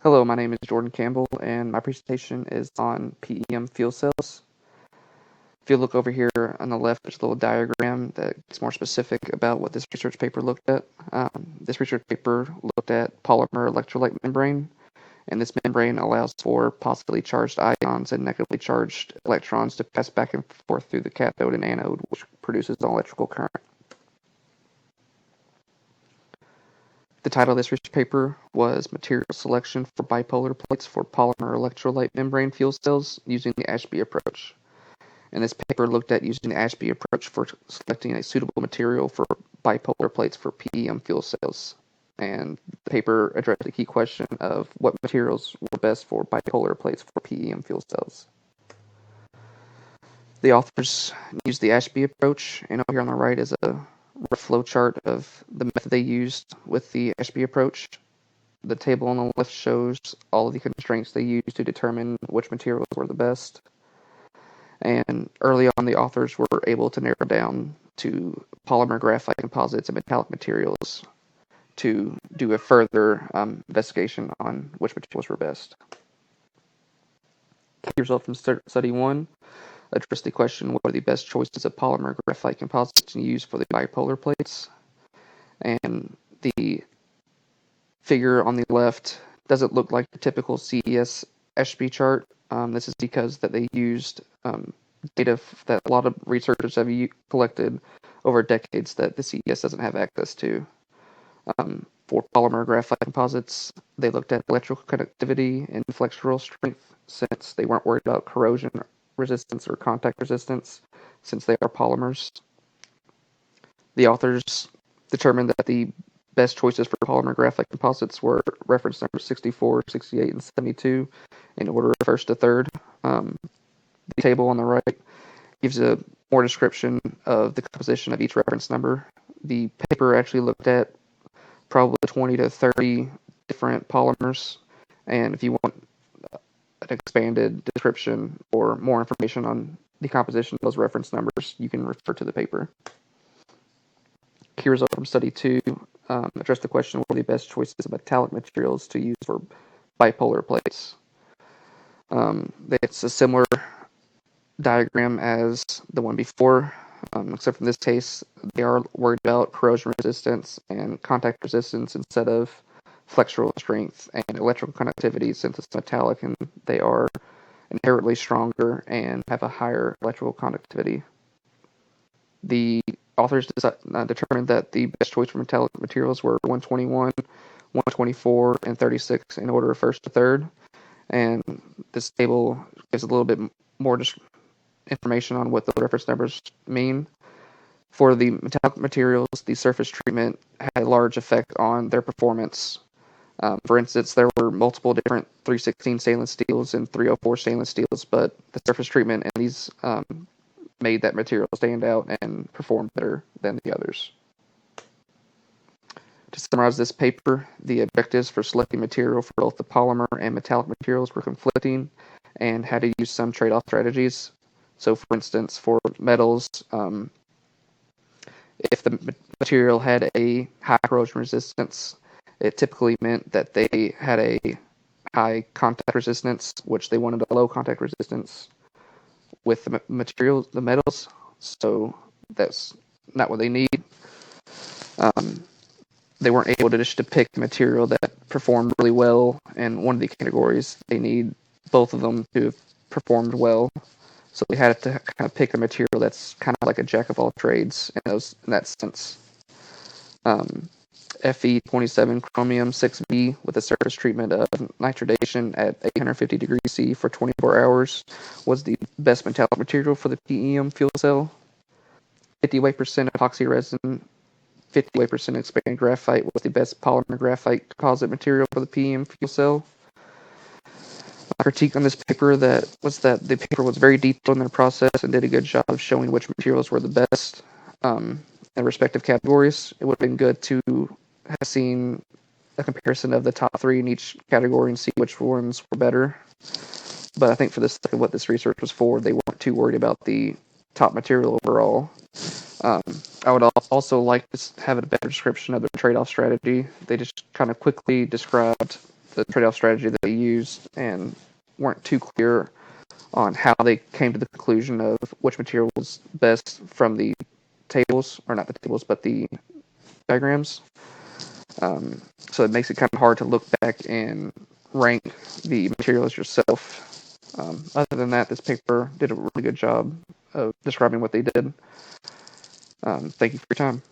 Hello, my name is Jordan Campbell, and my presentation is on PEM fuel cells. If you look over here on the left, there's a little diagram that gets more specific about what this research paper looked at. This research paper looked at polymer electrolyte membrane, and this membrane allows for positively charged ions and negatively charged electrons to pass back and forth through the cathode and anode, which produces an electrical current. The title of this research paper was Material Selection for Bipolar Plates for Polymer Electrolyte Membrane Fuel Cells Using the Ashby Approach. And this paper looked at using the Ashby approach for selecting a suitable material for bipolar plates for PEM fuel cells. And the paper addressed the key question of what materials were best for bipolar plates for PEM fuel cells. The authors used the Ashby approach, and over here on the right is a rough flow chart of the method they used with the Ashby approach. The table on the left shows all of the constraints they used to determine which materials were the best. And early on, the authors were able to narrow down to polymer graphite composites and metallic materials to do a further investigation on which materials were best. Key result from study 1 addressed the question, what are the best choices of polymer graphite composites to use for the bipolar plates? And the figure on the left doesn't look like the typical CES Ashby chart. This is because that they used data that a lot of researchers have collected over decades that the CES doesn't have access to. For polymer graphite composites, they looked at electrical conductivity and flexural strength, since they weren't worried about corrosion resistance or contact resistance, since they are polymers. The authors determined that the best choices for polymer graphite composites were reference numbers 64, 68, and 72 in order of first to third. The table on the right gives a more description of the composition of each reference number. The paper actually looked at probably 20 to 30 different polymers, and if you want an expanded description or more information on the composition of those reference numbers, you can refer to the paper. Key result from study 2 addressed the question, what are the best choices of metallic materials to use for bipolar plates? It's a similar diagram as the one before, except in this case, they are worried about corrosion resistance and contact resistance instead of flexural strength and electrical conductivity, since it's metallic and they are inherently stronger and have a higher electrical conductivity. The authors determined that the best choice for metallic materials were 121, 124, and 36 in order of first to third. And this table gives a little bit more information on what the reference numbers mean. For the metallic materials, the surface treatment had a large effect on their performance. For instance, there were multiple different 316 stainless steels and 304 stainless steels, but the surface treatment in these made that material stand out and perform better than the others. To summarize this paper, the objectives for selecting material for both the polymer and metallic materials were conflicting and had to use some trade-off strategies. So, for instance, for metals, if the material had a high corrosion resistance, it typically meant that they had a high contact resistance, which they wanted a low contact resistance with the materials, the metals. So that's not what they need. They weren't able to pick a material that performed really well in one of the categories. They need both of them to have performed well. So they had to kind of pick a material that's kind of like a jack of all trades in that sense. Fe27 chromium 6B with a surface treatment of nitridation at 850 degrees C for 24 hours was the best metallic material for the PEM fuel cell. 50 weight percent epoxy resin, 50 weight percent expanded graphite was the best polymer graphite composite material for the PEM fuel cell. My critique on this paper was that the paper was very detailed in their process and did a good job of showing which materials were the best in respective categories. It would have been good to have seen a comparison of the top 3 in each category and see which ones were better. But I think for the sake of what this research was for, they weren't too worried about the top material overall. I would also like to have a better description of the trade-off strategy. They just kind of quickly described the trade-off strategy that they used and weren't too clear on how they came to the conclusion of which material was best from the tables, or not the tables, but the diagrams. So it makes it kind of hard to look back and rank the materials yourself. Other than that, this paper did a really good job of describing what they did. Thank you for your time.